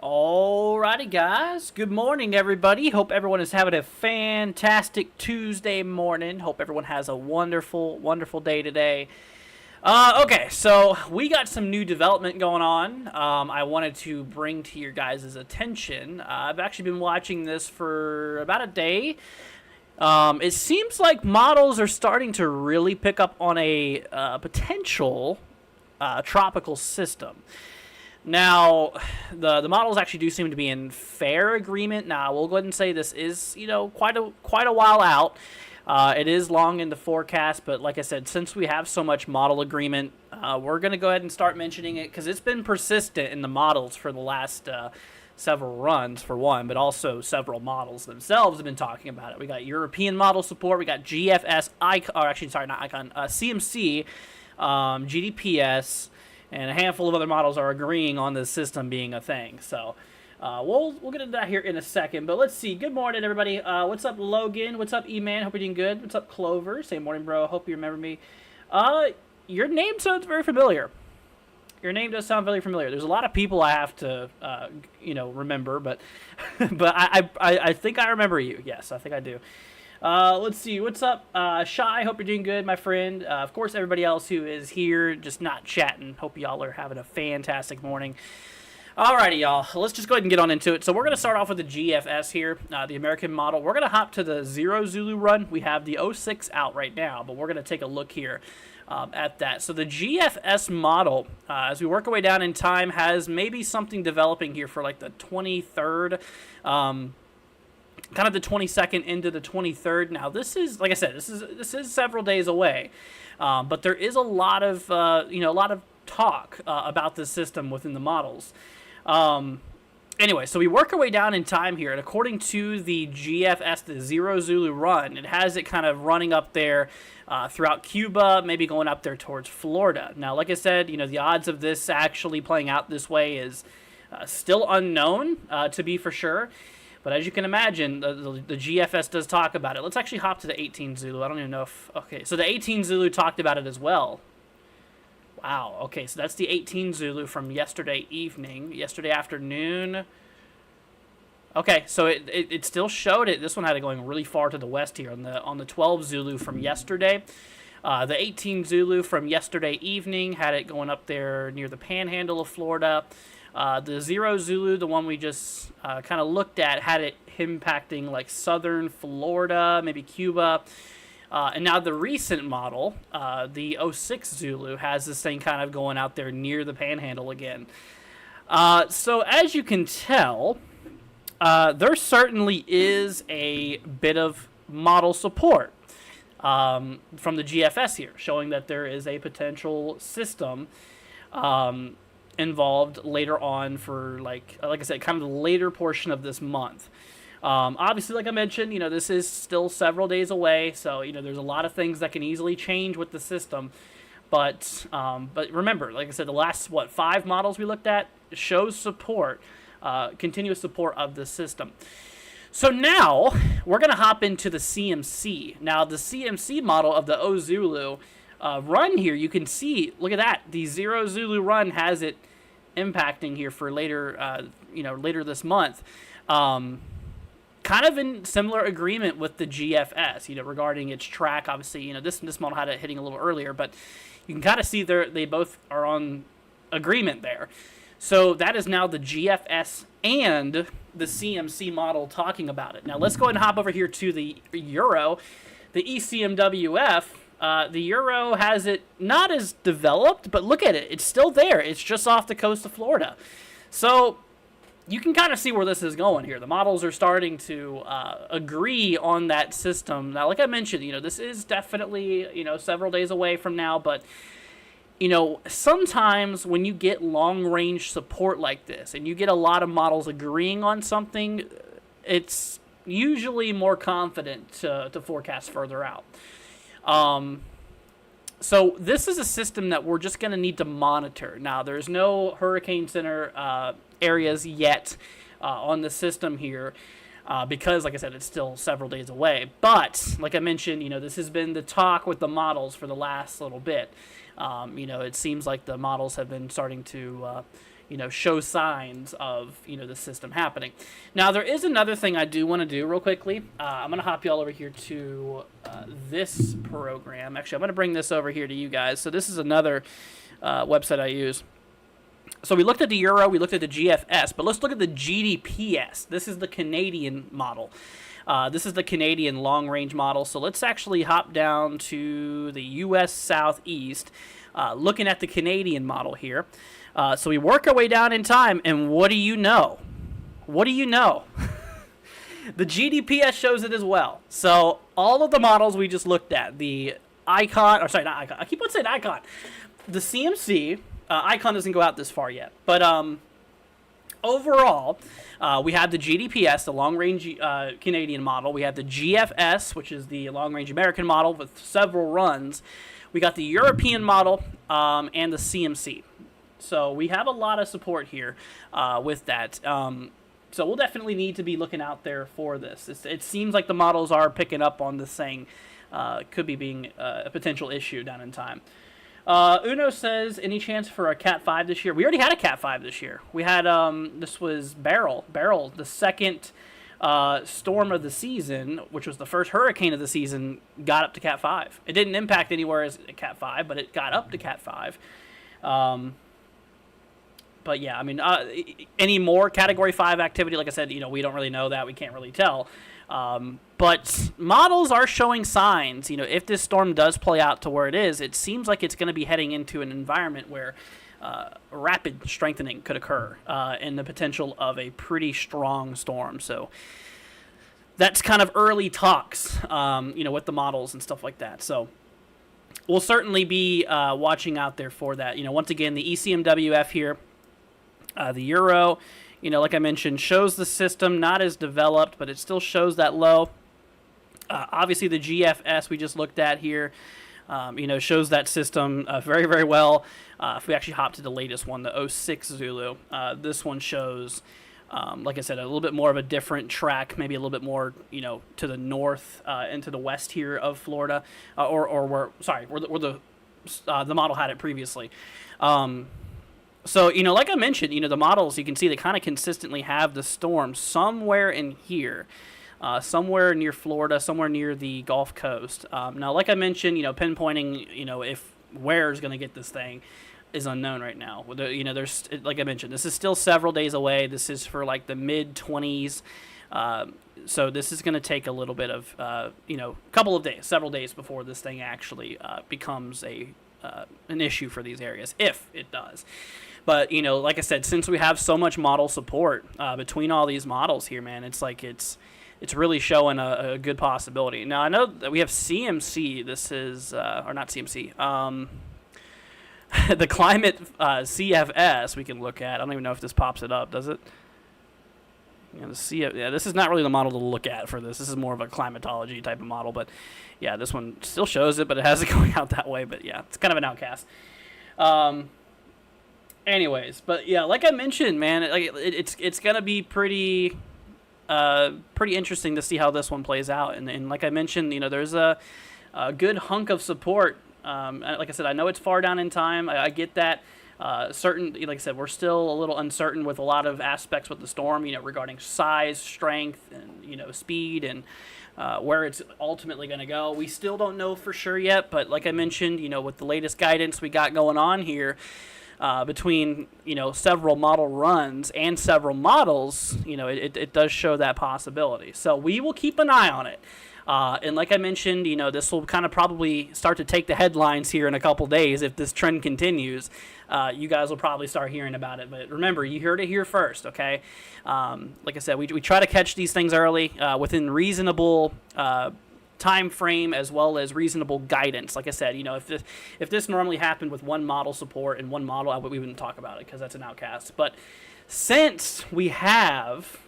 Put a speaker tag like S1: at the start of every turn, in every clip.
S1: Alrighty, guys. Good morning, everybody. Hope everyone is having a fantastic Tuesday morning. Hope everyone has a wonderful, wonderful day today. Okay, so we got some new development going on. I wanted to bring to your guys' attention. I've actually been watching this for about a day. It seems like models are starting to really pick up on a potential tropical system. Now, the models actually do seem to be in fair agreement. Now, we'll go ahead and say this is, quite a while out. It is long in the forecast, but like I said, since we have so much model agreement, we're going to go ahead and start mentioning it because it's been persistent in the models for the last several runs, for one, but also several models themselves have been talking about it. We got European model support, we got GFS, CMC, GDPS, and a handful of other models are agreeing on this system being a thing. So we'll get into that here in a second. But let's see. Good morning, everybody. What's up, Logan? What's up, E-Man? Hope you're doing good. What's up, Clover? Say morning, bro. Hope you remember me. Your name sounds very familiar. Your name does sound very familiar. There's a lot of people I have to, remember, but but I think I remember you. Yes, I think I do. Let's see. What's up, Shy? Hope you're doing good, my friend. Of course, everybody else who is here just not chatting. Hope y'all are having a fantastic morning. Alrighty, y'all. Let's just go ahead and get on into it. So we're going to start off with the GFS here, the American model. We're going to hop to the 0 Zulu run. We have the 06 out right now, but we're going to take a look here at that. So the GFS model, as we work our way down in time, has maybe something developing here for like the 23rd, kind of the 22nd into the 23rd. Now, this is, like I said, this is several days away, but there is a lot of talk about this system within the models. Anyway, so we work our way down in time here, and according to the GFS, the 0 Zulu run, it has it kind of running up there throughout Cuba, maybe going up there towards Florida. Now, like I said, the odds of this actually playing out this way is still unknown, to be for sure. But as you can imagine, the GFS does talk about it. Let's actually hop to the 18 Zulu. I don't even know if... Okay, so the 18 Zulu talked about it as well. Wow, okay, so that's the 18 Zulu from yesterday afternoon. Okay, so it still showed it. This one had it going really far to the west here on the 12 Zulu from yesterday. The 18 Zulu from yesterday evening had it going up there near the panhandle of Florida. The 0 Zulu, the one we just kind of looked at, had it impacting like southern Florida, maybe Cuba. And now the recent model, the 06 Zulu, has this thing kind of going out there near the panhandle again. So as you can tell, there certainly is a bit of model support from the GFS here, showing that there is a potential system involved later on for, like I said, kind of the later portion of this month. Obviously, like I mentioned, this is still several days away, so, there's a lot of things that can easily change with the system. But remember, like I said, the last, 5 models we looked at shows support, continuous support of the system. So now, we're going to hop into the CMC. Now, the CMC model of the 0 Zulu run here, you can see, look at that, the 0 Zulu run has it impacting here for later, later this month. Kind of in similar agreement with the GFS, regarding its track. Obviously, this model had it hitting a little earlier, but you can kind of see they both are on agreement there. So that is now the GFS and the CMC model talking about it. Now let's go ahead and hop over here to the Euro, the ECMWF. The Euro has it not as developed, but look at it. It's still there. It's just off the coast of Florida. So you can kind of see where this is going here. The models are starting to agree on that system. Now, like I mentioned, this is definitely, several days away from now, but, sometimes when you get long-range support like this and you get a lot of models agreeing on something, it's usually more confident to forecast further out. So this is a system that we're just going to need to monitor. Now, there's no Hurricane Center areas yet on the system here because, like I said, it's still several days away. But, like I mentioned, this has been the talk with the models for the last little bit. It seems like the models have been starting to, show signs of, the system happening. Now, there is another thing I do want to do real quickly. I'm going to hop you all over here to this program. Actually, I'm going to bring this over here to you guys. So this is another website I use. So we looked at the Euro, we looked at the GFS, but let's look at the GDPS. This is the Canadian model. This is the Canadian long-range model. So let's actually hop down to the U.S. Southeast, looking at the Canadian model here. So we work our way down in time, and what do you know? What do you know? The GDPS shows it as well. So all of the models we just looked at, the Icon, or sorry, not Icon. I keep on saying Icon. The CMC, Icon doesn't go out this far yet, but overall, we have the GDPS, the long-range Canadian model. We have the GFS, which is the long-range American model with several runs. We got the European model and the CMC. So we have a lot of support here with that. So we'll definitely need to be looking out there for this. It seems like the models are picking up on this thing. Could be being a potential issue down in time. Uno says, any chance for a Cat 5 this year? We already had a Cat 5 this year. We had, this was Beryl, the second storm of the season, which was the first hurricane of the season, got up to Cat 5. It didn't impact anywhere as a Cat 5, but it got up to Cat 5. But yeah, I mean, any more Category 5 activity, like I said, we don't really know that. We can't really tell. But models are showing signs. If this storm does play out to where it is, it seems like it's going to be heading into an environment where rapid strengthening could occur and the potential of a pretty strong storm. So that's kind of early talks, with the models and stuff like that. So we'll certainly be watching out there for that. Once again, the ECMWF here, the Euro, like I mentioned, shows the system not as developed, but it still shows that low. Obviously, the GFS we just looked at here, shows that system very, very well. If we actually hop to the latest one, the 06 Zulu, this one shows, like I said, a little bit more of a different track, maybe a little bit more, to the north and to the west here of Florida, or where the model had it previously. So, like I mentioned, the models, you can see they kind of consistently have the storm somewhere in here, somewhere near Florida, somewhere near the Gulf Coast. Now, like I mentioned, pinpointing, if where is going to get this thing is unknown right now. There's, like I mentioned, this is still several days away. This is for like the mid-20s. So this is going to take a little bit of, couple of days, several days before this thing actually becomes an issue for these areas, if it does. But, like I said, since we have so much model support between all these models here, man, it's like it's really showing a good possibility. Now, I know that we have CMC. This is, or not CMC, the climate CFS we can look at. I don't even know if this pops it up, does it? This is not really the model to look at for this. This is more of a climatology type of model. But, yeah, this one still shows it, but it has it going out that way. But, yeah, it's kind of an outcast. Anyways, but yeah, like I mentioned, man, it's gonna be pretty interesting to see how this one plays out. And like I mentioned, there's a good hunk of support. Like I said, I know it's far down in time. I get that. Like I said, we're still a little uncertain with a lot of aspects with the storm, regarding size, strength, and speed, and where it's ultimately going to go. We still don't know for sure yet, but like I mentioned, with the latest guidance we got going on here, between several model runs and several models, it does show that possibility. So we will keep an eye on it. And like I mentioned, this will kind of probably start to take the headlines here in a couple days. If this trend continues, you guys will probably start hearing about it. But remember, you heard it here first, okay? Like I said, we try to catch these things early within reasonable time frame as well as reasonable guidance. Like I said, if this normally happened with one model support and one model, we wouldn't talk about it because that's an outcast. But since we have...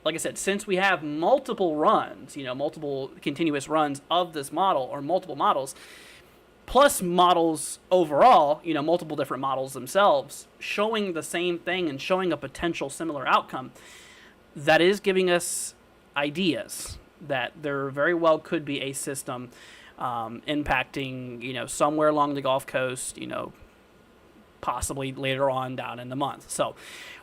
S1: Like I said, since we have multiple runs, multiple continuous runs of this model or multiple models, plus models overall, multiple different models themselves, showing the same thing and showing a potential similar outcome, that is giving us ideas that there very well could be a system impacting, somewhere along the Gulf Coast, possibly later on down in the month. So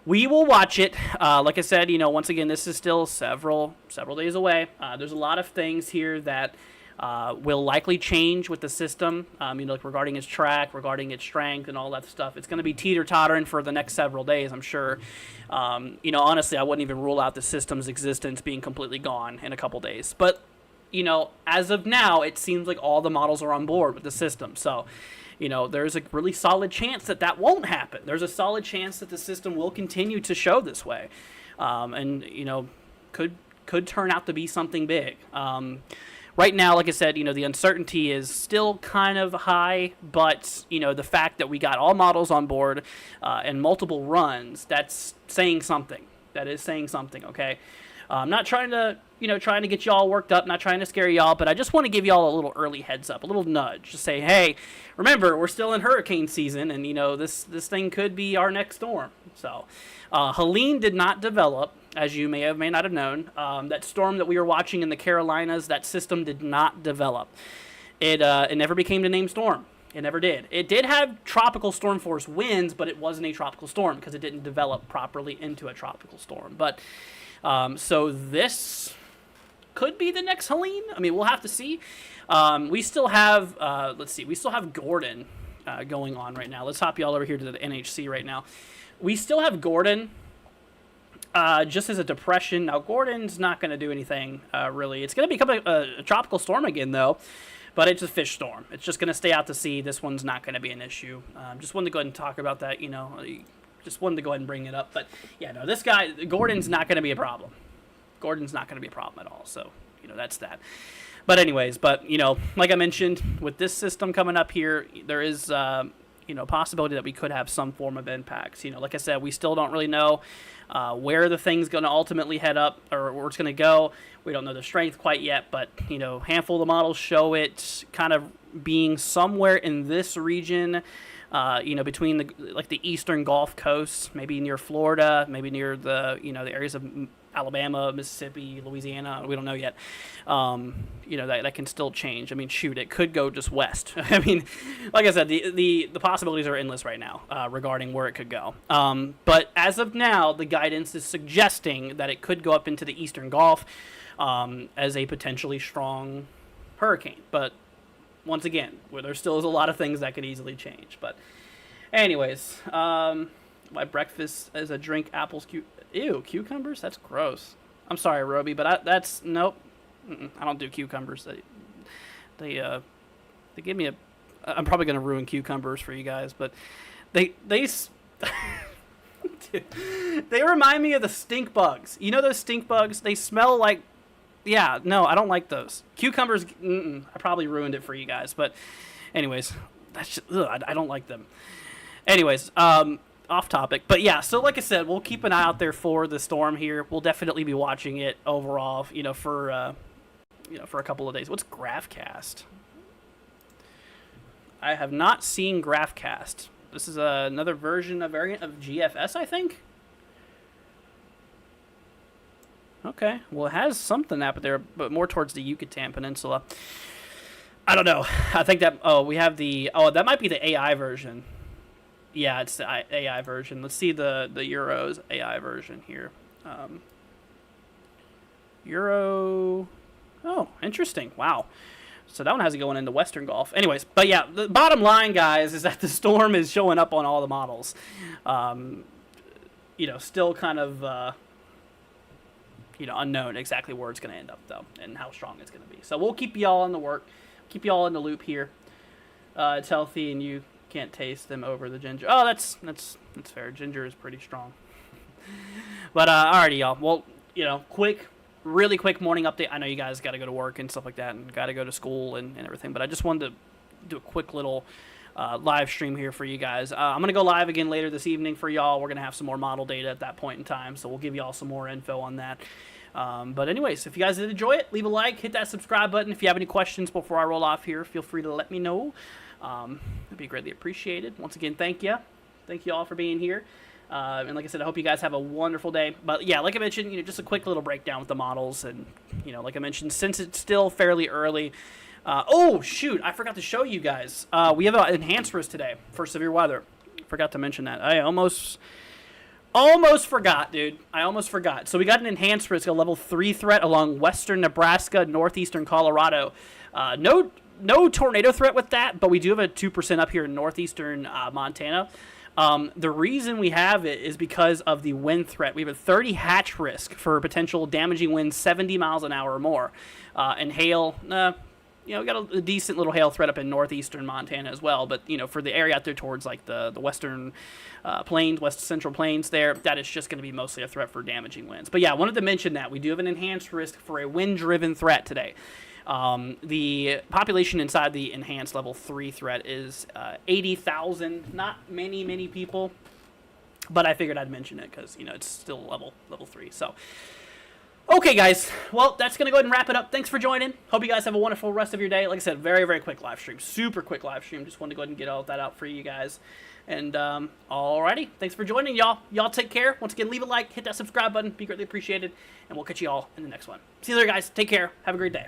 S1: we will watch it. Like I said, once again, this is still several days away. There's a lot of things here that will likely change with the system, like regarding its track, regarding its strength, and all that stuff. It's going to be teeter-tottering for the next several days, I'm sure. Honestly, I wouldn't even rule out the system's existence being completely gone in a couple days. But, as of now, it seems like all the models are on board with the system. So, there's a really solid chance that won't happen. There's a solid chance that the system will continue to show this way. Could turn out to be something big. Right now, like I said, the uncertainty is still kind of high, but, the fact that we got all models on board and multiple runs, that's saying something. That is saying something, okay? I'm not trying to, get y'all worked up, not trying to scare y'all, but I just want to give y'all a little early heads up, a little nudge to say, hey, remember, we're still in hurricane season, and, this thing could be our next storm. So, Helene did not develop, as you may not have known. That storm that we were watching in the Carolinas, that system did not develop. It never became the name storm. It never did. It did have tropical storm force winds, but it wasn't a tropical storm because it didn't develop properly into a tropical storm. But so this could be the next Helene. I mean, we'll have to see. We still have, we still have Gordon going on right now. Let's hop y'all over here to the NHC right now. We still have Gordon just as a depression. Now, Gordon's not going to do anything, really. It's going to become a tropical storm again, though, but it's a fish storm. It's just going to stay out to sea. This one's not going to be an issue. Just wanted to go ahead and talk about that, just wanted to go ahead and bring it up. But, yeah, no, this guy, Gordon's not going to be a problem. Gordon's not going to be a problem at all, so, that's that. But anyways, like I mentioned, with this system coming up here, there is possibility that we could have some form of impacts. Like I said, we still don't really know where the thing's going to ultimately head up or where it's going to go. We don't know the strength quite yet, but, handful of the models show it kind of being somewhere in this region, between the eastern Gulf Coast, maybe near Florida, maybe near the areas of Alabama, Mississippi, Louisiana. We don't know yet. That can still change. I mean, shoot, it could go just west. I mean, like I said, the possibilities are endless right now regarding where it could go. But as of now, the guidance is suggesting that it could go up into the eastern Gulf as a potentially strong hurricane. But once again, there still is a lot of things that could easily change. But anyways, my breakfast is a drink apples, cucumbers? That's gross. I'm sorry, Roby, but that's nope. I don't do cucumbers. They give me I'm probably gonna ruin cucumbers for you guys, but they they remind me of the stink bugs. You know those stink bugs? They smell like. Yeah, no, I don't like those. Cucumbers, I probably ruined it for you guys. But anyways, that's just, I don't like them. Anyways, off topic. But yeah, so like I said, we'll keep an eye out there for the storm here. We'll definitely be watching it overall, for a couple of days. What's GraphCast? I have not seen GraphCast. This is another variant of GFS, I think. Okay, well, it has something up there, but more towards the Yucatan Peninsula. I don't know. I think that, we have that might be the AI version. Yeah, it's the AI version. Let's see the Euro's AI version here. Euro, interesting. Wow. So that one has it going in the Western Gulf. Anyways, but yeah, the bottom line, guys, is that the storm is showing up on all the models. Still kind of... unknown exactly where it's going to end up, though, and how strong it's going to be. So we'll keep y'all in the work, keep y'all in the loop here. It's healthy, and you can't taste them over the ginger. Oh, that's fair. Ginger is pretty strong. But alrighty, y'all. Well, really quick morning update. I know you guys got to go to work and stuff like that, and got to go to school and everything. But I just wanted to do a quick little live stream here for you guys. I'm going to go live again later this evening for y'all. We're going to have some more model data at that point in time, so we'll give y'all some more info on that. But anyways, if you guys did enjoy it, leave a like, hit that subscribe button. If you have any questions before I roll off here, feel free to let me know. It'd be greatly appreciated. Once again, thank you. Thank you all for being here. And like I said, I hope you guys have a wonderful day. But yeah, like I mentioned, just a quick little breakdown with the models. And, like I mentioned, since it's still fairly early, oh, shoot, I forgot to show you guys. We have enhancers today for severe weather. right. Forgot to mention that. I almost forgot, dude. I almost forgot. So we got an enhanced risk, a level 3 threat along western Nebraska, northeastern Colorado. No tornado threat with that, but we do have a 2% up here in northeastern Montana. The reason we have it is because of the wind threat. We have a 30 hatch risk for potential damaging winds 70 miles an hour or more. And hail, we got a decent little hail threat up in northeastern Montana as well. But, for the area out there towards like the western plains, west central plains there, that is just going to be mostly a threat for damaging winds. But yeah, I wanted to mention that. We do have an enhanced risk for a wind-driven threat today. The population inside the enhanced level 3 threat is 80,000. Not many people, but I figured I'd mention it because, it's still level 3. So, okay, guys. Well, that's going to go ahead and wrap it up. Thanks for joining. Hope you guys have a wonderful rest of your day. Like I said, very, very quick live stream. Super quick live stream. Just wanted to go ahead and get all that out for you guys. And, alrighty. Thanks for joining, y'all. Y'all take care. Once again, leave a like, hit that subscribe button. Be greatly appreciated. And we'll catch you all in the next one. See you later, guys. Take care. Have a great day.